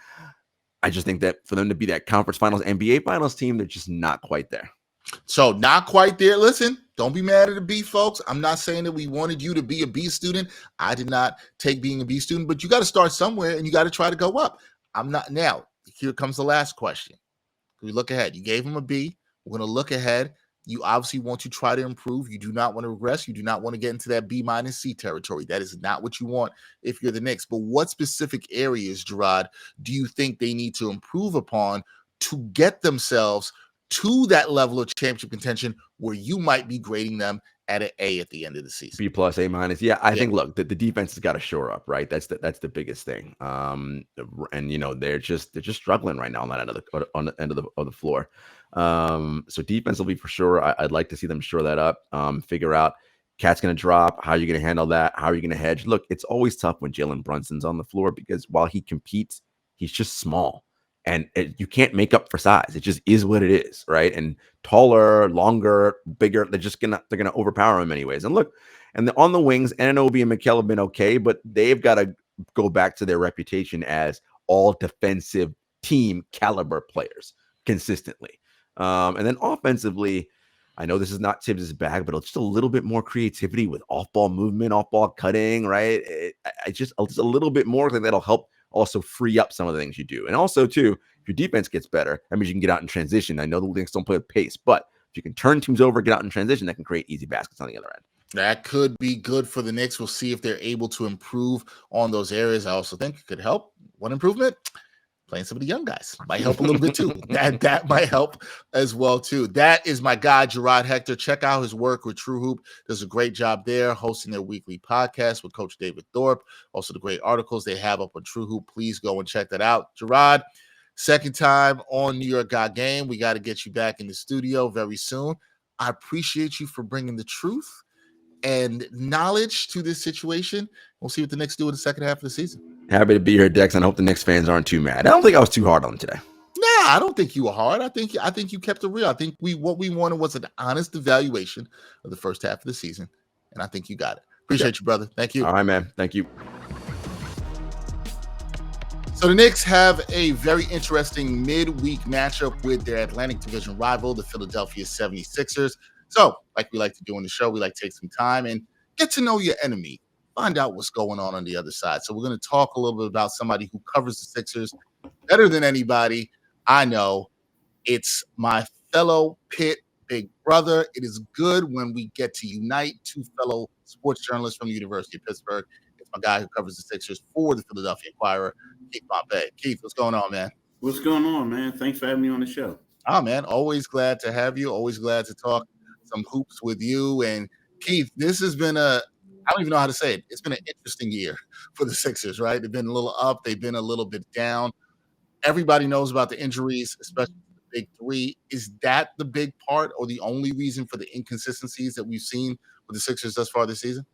I just think that for them to be that conference finals, NBA finals team, they're just not quite there. So not quite there. Listen, don't be mad at the B, folks. I'm not saying that we wanted you to be a B student. I did not take being a B student, but you got to start somewhere and you got to try to go up. I'm not. Now, here comes the last question. We look ahead. You gave him a B. We're going to look ahead. You obviously want to try to improve. You do not want to regress. You do not want to get into that B minus C territory. That is not what you want if you're the Knicks. But what specific areas, Jarod, do you think they need to improve upon to get themselves to that level of championship contention where you might be grading them at an A at the end of the season? B plus, A minus. Yeah, I think, look, the defense has got to shore up, right? That's the biggest thing. And they're just struggling right now on that end of the floor. So defense will be for sure. I'd like to see them shore that up. Figure out Cat's going to drop. How are you going to handle that? How are you going to hedge? Look, it's always tough when Jalen Brunson's on the floor because while he competes, he's just small. And you can't make up for size. It just is what it is, right? And taller, longer, bigger, they're gonna overpower him anyways. And look, on the wings, Anunoby and Mikal have been okay, but they've got to go back to their reputation as all defensive team caliber players consistently. And then offensively, I know this is not Tibbs' bag, but just a little bit more creativity with off-ball movement, off-ball cutting, right? Just a little bit more. I think that'll help also free up some of the things you do. And also, too, if your defense gets better, that means you can get out in transition. I know the Knicks don't play with pace, but if you can turn teams over, get out in transition, that can create easy baskets on the other end. That could be good for the Knicks. We'll see if they're able to improve on those areas. I also think it could help. One improvement, playing some of the young guys might help a little bit too. That might help as well too. That is my guy, Jarod Hector. Check out his work with TrueHoop. Does a great job there, hosting their weekly podcast with Coach David Thorpe. Also the great articles they have up on TrueHoop. Please go and check that out. Jarod, second time on New York Got Game. We got to get you back in the studio very soon. I appreciate you for bringing the truth and knowledge to this situation. We'll see what the Knicks do in the second half of the season. Happy to be here, Dex, and I hope the Knicks fans aren't too mad. I don't think I was too hard on them today. Nah, I don't think you were hard. I think you kept it real. I think what we wanted was an honest evaluation of the first half of the season, and I think you got it. Appreciate you, brother. Thank you. All right, man. Thank you. So the Knicks have a very interesting midweek matchup with their Atlantic Division rival, the Philadelphia 76ers. So, like we like to do on the show, we like to take some time and get to know your enemy. Find out what's going on the other side. So we're going to talk a little bit about somebody who covers the Sixers better than anybody I know. It's my fellow Pitt big brother. It is good when we get to unite two fellow sports journalists from the University of Pittsburgh. It's my guy who covers the Sixers for the Philadelphia Inquirer, Keith Pompey. Keith, what's going on, man? What's going on, man? Thanks for having me on the show. Oh, man, always glad to have you. Always glad to talk some hoops with you. And Keith, this has been I don't even know how to say it. It's been an interesting year for the Sixers, right? They've been a little up. They've been a little bit down. Everybody knows about the injuries, especially the big three. Is that the big part or the only reason for the inconsistencies that we've seen with the Sixers thus far this season?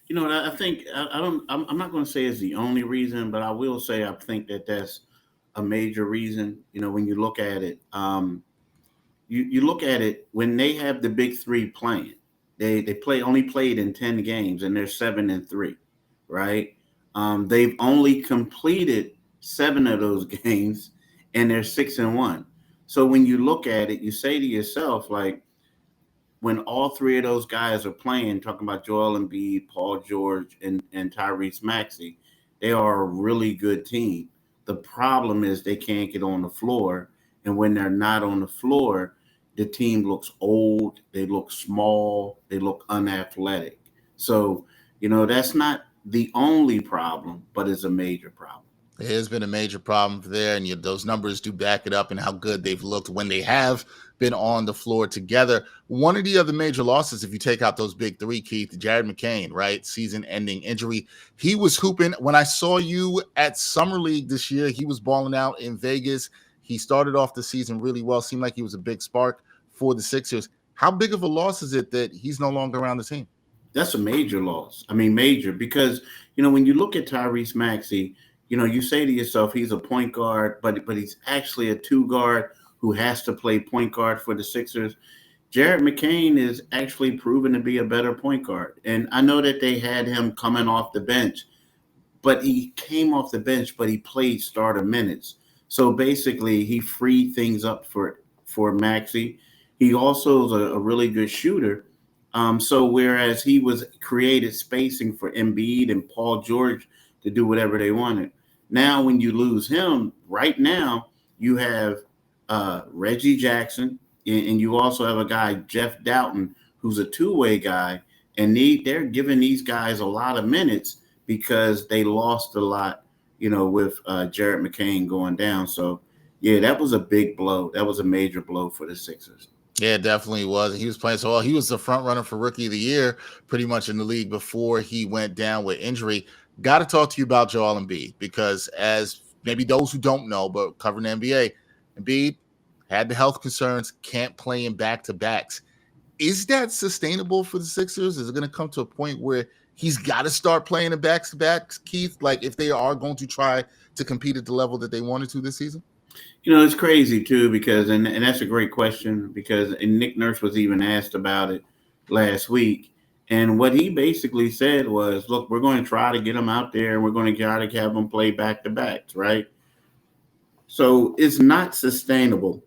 You know, I think I'm not going to say it's the only reason, but I will say I think that's a major reason. You know, when you look at it, you look at it when they have the big three playing. They only played in 10 games and they're 7-3, right? They've only completed 7 of those games and they're 6-1. So when you look at it, you say to yourself, like, when all three of those guys are playing, talking about Joel Embiid, Paul George, and Tyrese Maxey, they are a really good team. The problem is they can't get on the floor. And when they're not on the floor, the team looks old, they look small, they look unathletic. So, that's not the only problem, but it's a major problem. It has been a major problem there, and those numbers do back it up and how good they've looked when they have been on the floor together. One of the other major losses, if you take out those big three, Keith, Jarod McCain, right? Season-ending injury. He was hooping. When I saw you at Summer League this year, he was balling out in Vegas. He started off the season really well. Seemed like he was a big spark for the Sixers. How big of a loss is it that he's no longer around the team? That's a major loss. I mean, major, because, when you look at Tyrese Maxey, you say to yourself, he's a point guard, but he's actually a two guard who has to play point guard for the Sixers. Jarod McCain is actually proven to be a better point guard. And I know that they had him coming off the bench, but he came off the bench, but he played starter minutes. So basically, he freed things up for Maxey. He also is a really good shooter. So whereas he was created spacing for Embiid and Paul George to do whatever they wanted, now when you lose him, right now you have Reggie Jackson, and you also have a guy, Jeff Doughton, who's a two-way guy, and they're giving these guys a lot of minutes because they lost a lot, with Jarod McCain going down. So, yeah, that was a big blow. That was a major blow for the Sixers. Yeah, it definitely was. He was playing so well. He was the front runner for Rookie of the Year pretty much in the league before he went down with injury. Got to talk to you about Joel Embiid, because as maybe those who don't know, but covering the NBA, Embiid had the health concerns, can't play in back-to-backs. Is that sustainable for the Sixers? Is it going to come to a point where he's got to start playing in back-to-backs, Keith, like if they are going to try to compete at the level that they wanted to this season? It's crazy, too, because and that's a great question, because Nick Nurse was even asked about it last week. And what he basically said was, look, we're going to try to get him out there, and we're going to try to have him play back-to-backs, right? So it's not sustainable,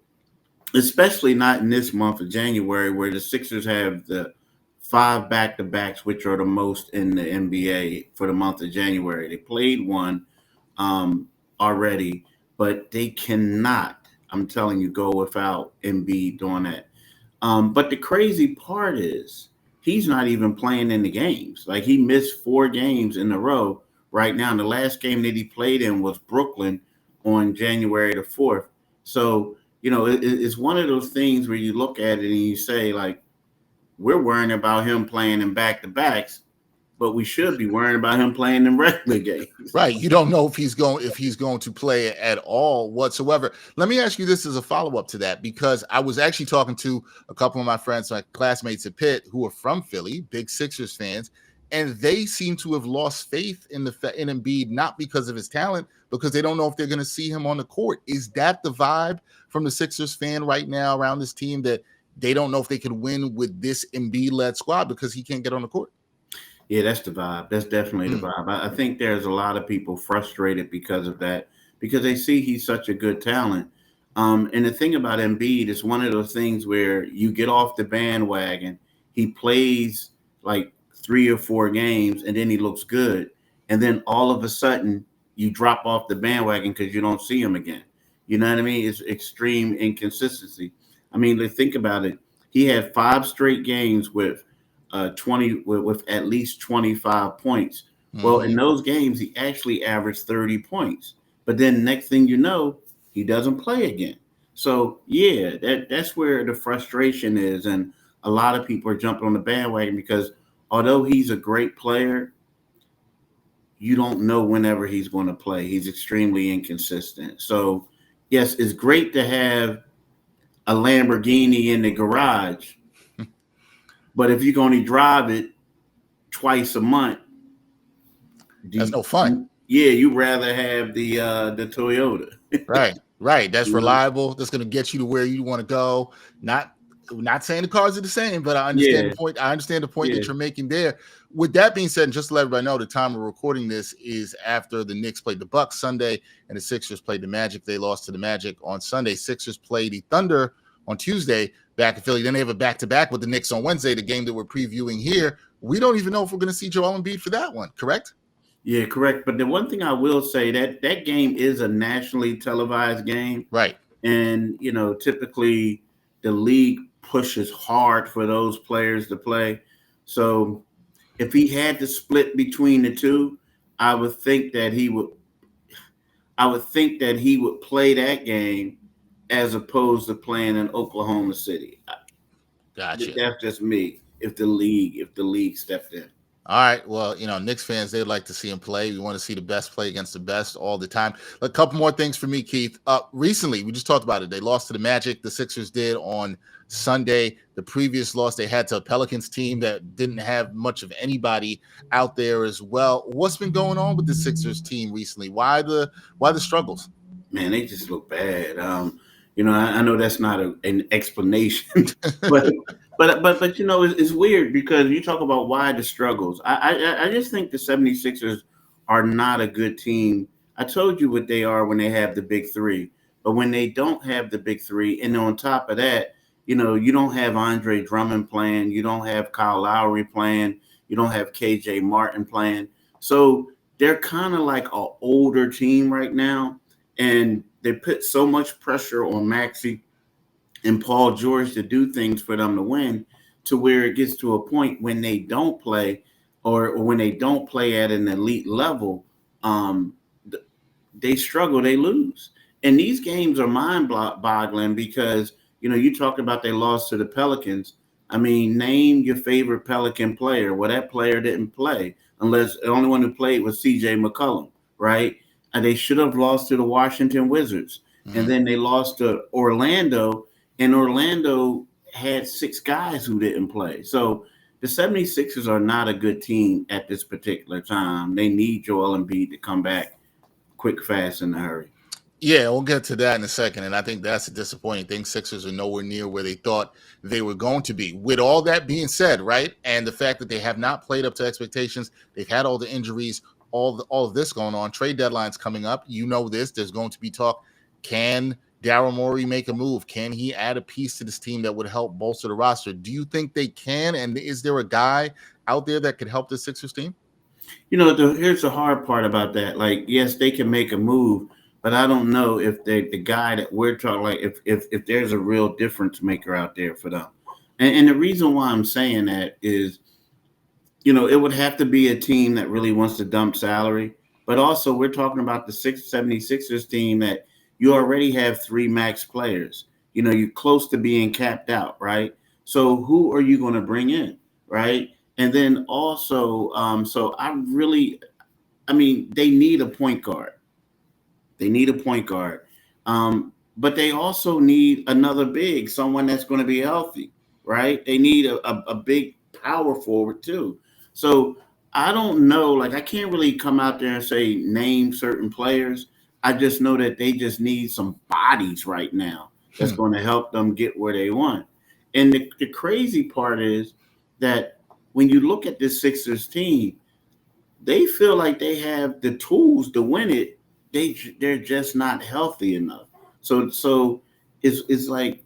especially not in this month of January, where the Sixers have the 5 back-to-backs, which are the most in the NBA for the month of January. They played one already, but they cannot, I'm telling you, go without Embiid doing that. But the crazy part is he's not even playing in the games. Like, he missed 4 games in a row right now. And the last game that he played in was Brooklyn on January the 4th. So, it's one of those things where you look at it and you say, like, we're worrying about him playing in back-to-backs, but we should be worrying about him playing in regular games. Right. You don't know if he's going to play at all whatsoever. Let me ask you this as a follow-up to that, because I was actually talking to a couple of my friends, my classmates at Pitt, who are from Philly, big Sixers fans, and they seem to have lost faith in Embiid, not because of his talent, because they don't know if they're going to see him on the court. Is that the vibe from the Sixers fan right now around this team, that they don't know if they can win with this Embiid-led squad because he can't get on the court? Yeah, that's the vibe. That's definitely the vibe. I think there's a lot of people frustrated because of that, because they see he's such a good talent. And the thing about Embiid is one of those things where you get off the bandwagon, he plays like 3 or 4 games, and then he looks good. And then all of a sudden you drop off the bandwagon because you don't see him again. You know what I mean? It's extreme inconsistency. I mean, think about it. He had 5 straight games with 20 with at least 25 points. Mm-hmm. Well, in those games, he actually averaged 30 points. But then next thing you know, he doesn't play again. So, yeah, that's where the frustration is. And a lot of people are jumping on the bandwagon because although he's a great player, you don't know whenever he's going to play. He's extremely inconsistent. So, yes, it's great to have a Lamborghini in the garage, but if you can only drive it twice a month, that's no fun. Yeah, you'd rather have the Toyota. Right. That's reliable. That's going to get you to where you want to go. Not saying the cars are the same, but I understand the point. I understand the point that you're making there. With that being said, and just to let everybody know, the time we're recording this is after the Knicks played the Bucks Sunday and the Sixers played the Magic. They lost to the Magic on Sunday. Sixers played the Thunder on Tuesday back in Philly. Then they have a back-to-back with the Knicks on Wednesday, the game that we're previewing here. We don't even know if we're going to see Joel Embiid for that one, correct? Yeah, correct. But the one thing I will say, that game is a nationally televised game. Right. And, typically the league pushes hard for those players to play. So if he had to split between the two, I would think that he would play that game as opposed to playing in Oklahoma City. Gotcha. That's just me. If the league stepped in. All right. Well, Knicks fans, they'd like to see him play. We want to see the best play against the best all the time. A couple more things for me, Keith. Recently, we just talked about it. They lost to the Magic. The Sixers did on Sunday. The previous loss they had to a Pelicans team that didn't have much of anybody out there as well. What's been going on with the Sixers team recently? Why the struggles? Man, they just look bad. I know that's not an explanation, but it's weird because you talk about why the struggles. I just think the 76ers are not a good team. I told you what they are when they have the big three, but when they don't have the big three, and on top of that, you don't have Andre Drummond playing, you don't have Kyle Lowry playing, you don't have KJ Martin playing. So they're kind of like an older team right now, and they put so much pressure on Maxey and Paul George to do things for them to win, to where it gets to a point when they don't play or when they don't play at an elite level, they struggle, they lose. And these games are mind-boggling because, you talk about they lost to the Pelicans. I mean, name your favorite Pelican player. Well, that player didn't play unless the only one who played was C.J. McCollum, right? And they should have lost to the Washington Wizards. Mm-hmm. And then they lost to Orlando, and Orlando had 6 guys who didn't play. So the 76ers are not a good team at this particular time. They need Joel Embiid to come back quick, fast, in a hurry. Yeah, we'll get to that in a second. And I think that's a disappointing thing. Sixers are nowhere near where they thought they were going to be. With all that being said, right, and the fact that they have not played up to expectations, they've had all the injuries, all of this going on, trade deadlines coming up. This, there's going to be talk. Can Daryl Morey make a move? Can he add a piece to this team that would help bolster the roster? Do you think they can? And is there a guy out there that could help the Sixers team? Here's the hard part about that. Like, yes, they can make a move, but I don't know if the guy that we're talking, like if there's a real difference maker out there for them. And the reason why I'm saying that is, it would have to be a team that really wants to dump salary. But also we're talking about the 76ers team that you already have 3 max players. You're close to being capped out, right? So who are you going to bring in, right? And then also, they need a point guard. But they also need another big, someone that's going to be healthy, right? They need a big power forward too. So I don't know. Like, I can't really come out there and say name certain players. I just know that they just need some bodies right now that's going to help them get where they want. And the crazy part is that when you look at this Sixers team, they feel like they have the tools to win it. They're just not healthy enough. So it's like,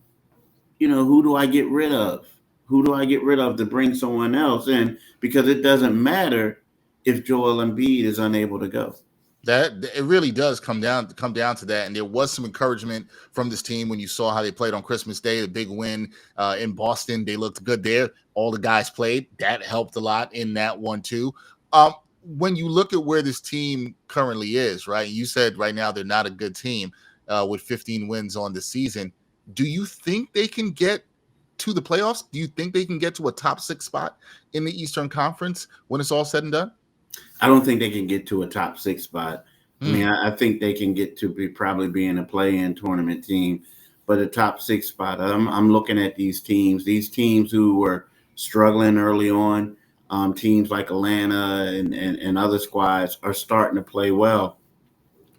who do I get rid of? Who do I get rid of to bring someone else in? Because it doesn't matter if Joel Embiid is unable to go. That it really does come down to that. And there was some encouragement from this team when you saw how they played on Christmas Day, the big win in Boston. They looked good there. All the guys played. That helped a lot in that one too. When you look at where this team currently is, right? You said right now they're not a good team with 15 wins on the season. Do you think they can get to the playoffs? Do you think they can get to a top 6 spot in the Eastern Conference when it's all said and done? I don't think they can get to a top 6 spot. I mean, I think they can get to probably being a play-in tournament team, but a top 6 spot. I'm looking at these teams who were struggling early on. Teams like Atlanta and other squads are starting to play well.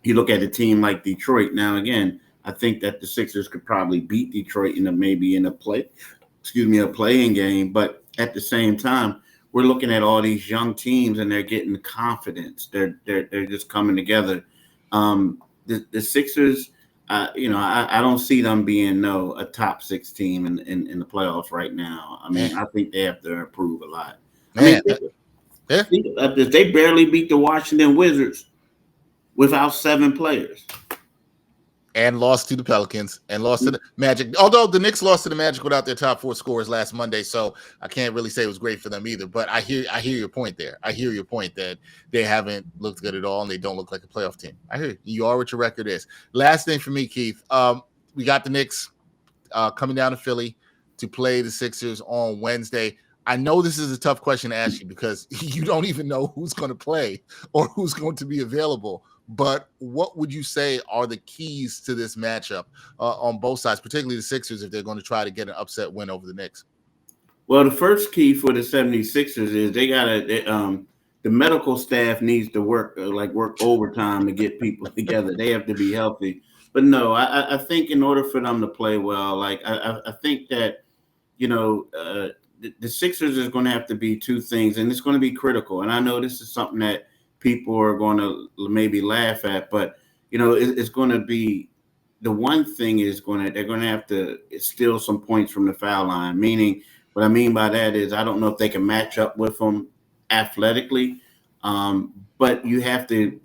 You look at a team like Detroit. Now, again, I think that the Sixers could probably beat Detroit in a playing game. But at the same time, we're looking at all these young teams and they're getting confidence. They're just coming together. The Sixers, I don't see them being a top 6 team in the playoffs right now. I mean, I think they have to improve a lot. If they barely beat the Washington Wizards without 7 players. and lost to the Pelicans and lost to the Magic. Although the Knicks lost to the Magic without their top 4 scorers last Monday, so I can't really say it was great for them either. But I hear your point there. I hear your point that they haven't looked good at all and they don't look like a playoff team. I hear you. You are what your record is. Last thing for me, Keith. We got the Knicks coming down to Philly to play the Sixers on Wednesday. I know this is a tough question to ask you because you don't even know who's going to play or who's going to be available. But what would you say are the keys to this matchup on both sides, particularly the Sixers, if they're going to try to get an upset win over the Knicks? Well, the first key for the 76ers is they got to the medical staff needs to work overtime to get people together. They have to be healthy. But no, I think in order for them to play well, I think that, the Sixers is going to have to be two things, and it's going to be critical. And I know this is something that people are going to maybe laugh at, but it's going to be the one thing is they're going to have to steal some points from the foul line. Meaning, what I mean by that is I don't know if they can match up with them athletically, but you have to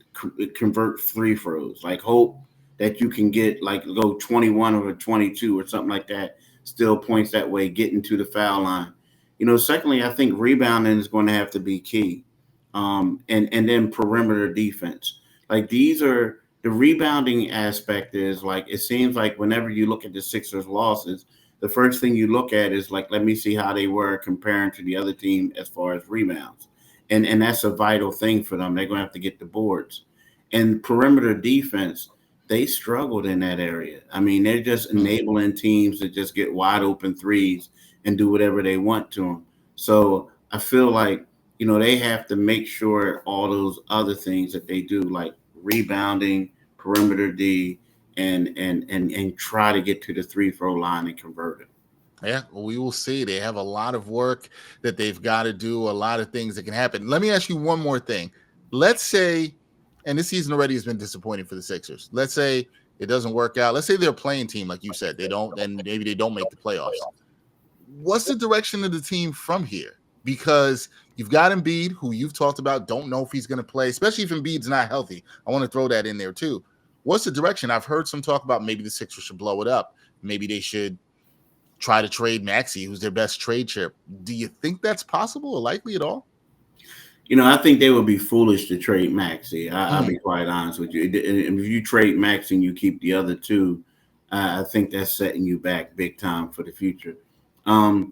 convert free throws. Like hope that you can get go 21 or 22 or something like that. Still points that way, getting to the foul line. Secondly, I think rebounding is going to have to be key. And then perimeter defense. These are the rebounding aspect is it seems like whenever you look at the Sixers losses, the first thing you look at is let me see how they were comparing to the other team as far as rebounds. And that's a vital thing for them. They're going to have to get the boards. And perimeter defense, they struggled in that area. I mean, they're just enabling teams to just get wide open threes and do whatever they want to them. So I feel like, they have to make sure all those other things that they do, like rebounding, perimeter D, and try to get to the free throw line and convert it. Yeah, well, we will see. They have a lot of work that they've got to do, a lot of things that can happen. Let me ask you one more thing. Let's say, and this season already has been disappointing for the Sixers. Let's say it doesn't work out. Let's say they're a playing team, like you said. They don't, and maybe they don't make the playoffs. What's the direction of the team from here? Because you've got Embiid, who you've talked about, don't know if he's going to play, especially if Embiid's not healthy. I want to throw that in there too. What's the direction? I've heard some talk about maybe the Sixers should blow it up. Maybe they should try to trade Maxey, who's their best trade chip. Do you think that's possible or likely at all? I think they would be foolish to trade Maxey. I'll be quite honest with you. If you trade Maxey and you keep the other two, I think that's setting you back big time for the future. But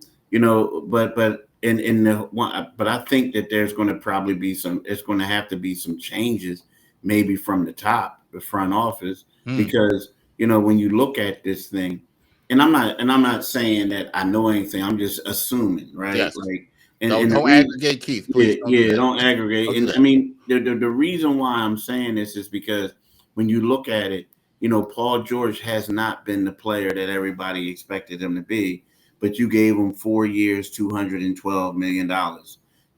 I think that there's going to probably be it's going to have to be some changes, maybe from the top, the front office, because when you look at this thing, and I'm not saying that I know anything. I'm just assuming, right? Yes. Don't aggregate, Keith. Please. Don't aggregate. Okay. And I mean, the reason why I'm saying this is because when you look at it, Paul George has not been the player that everybody expected him to be. But you gave him 4 years, $212 million.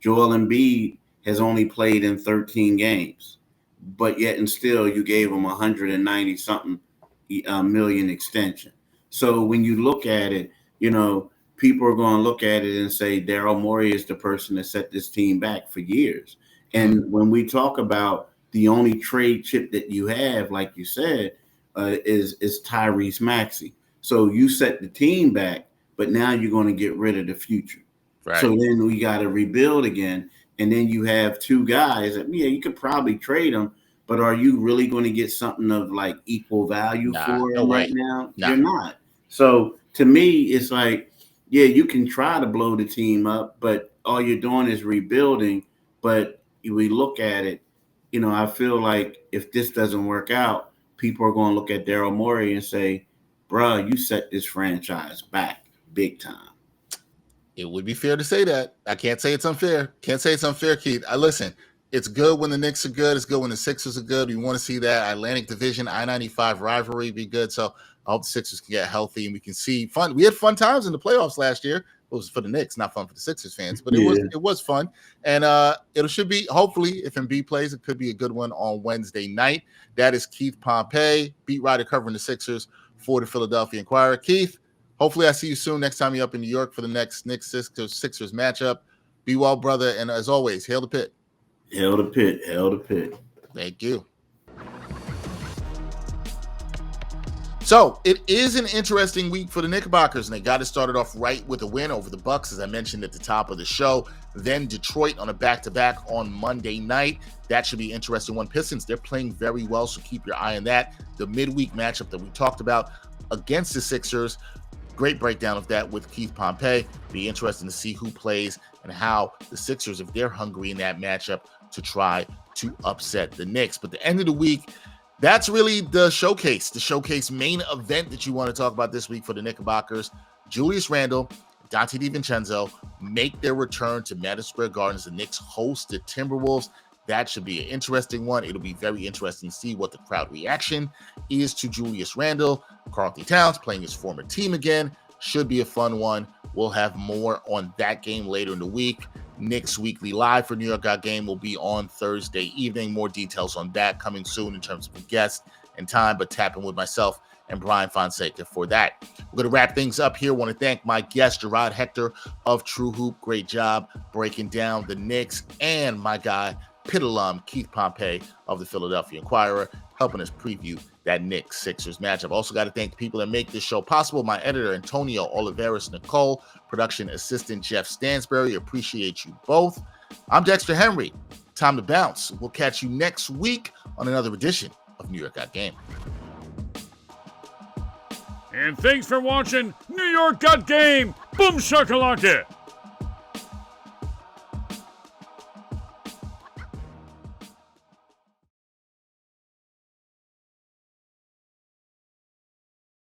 Joel Embiid has only played in 13 games, but yet and still you gave him 190-something million extension. So when you look at it, people are going to look at it and say Daryl Morey is the person that set this team back for years. And when we talk about the only trade chip that you have, like you said, is Tyrese Maxey. So you set the team back. But now you're going to get rid of the future. Right. So then we got to rebuild again. And then you have two guys that, you could probably trade them, but are you really going to get something of equal value for them right now? You're not. So to me, it's you can try to blow the team up, but all you're doing is rebuilding. But we look at it, I feel like if this doesn't work out, people are going to look at Daryl Morey and say, bruh, you set this franchise back big time. It would be fair to say that. I can't say it's unfair. Can't say it's unfair, Keith. Listen, it's good when the Knicks are good. It's good when the Sixers are good. We want to see that Atlantic Division, I-95 rivalry be good. So I hope the Sixers can get healthy and we can see fun. We had fun times in the playoffs last year. It was for the Knicks, not fun for the Sixers fans, but it was fun. And it should be, hopefully, if Embiid plays, it could be a good one on Wednesday night. That is Keith Pompey, beat writer covering the Sixers for the Philadelphia Inquirer. Keith, hopefully I see you soon next time you're up in New York for the next Knicks Sixers matchup. Be well, brother. And as always, hail the pit. Hail the pit. Hail the pit. Thank you. So it is an interesting week for the Knickerbockers, and they got it started off right with a win over the Bucks, as I mentioned at the top of the show. Then Detroit on a back-to-back on Monday night. That should be an interesting one. Pistons, they're playing very well, so keep your eye on that. The midweek matchup that we talked about against the Sixers, great breakdown of that with Keith Pompey. Be interesting to see who plays and how the Sixers, if they're hungry in that matchup, to try to upset the Knicks. But the end of the week, that's really the showcase main event that you want to talk about this week for the Knickerbockers. Julius Randle, Dante DiVincenzo make their return to Madison Square Garden as the Knicks host the Timberwolves. That should be an interesting one. It'll be very interesting to see what the crowd reaction is to Julius Randle. Karl-Anthony Towns playing his former team again. Should be a fun one. We'll have more on that game later in the week. Knicks Weekly Live for New York Got Game will be on Thursday evening. More details on that coming soon in terms of the guest and time, but tap in with myself and Brian Fonseca for that. We're going to wrap things up here. I want to thank my guest, Jarod Hector of TrueHoop. Great job breaking down the Knicks, and my guy, Pitt alum Keith Pompey of the Philadelphia Inquirer, helping us preview that Knicks-Sixers matchup. Also got to thank the people that make this show possible. My editor, Antonio Oliveris Nicole, production assistant, Jeff Stansberry. Appreciate you both. I'm Dexter Henry. Time to bounce. We'll catch you next week on another edition of New York Got Game. And thanks for watching New York Got Game. Boom shakalaka.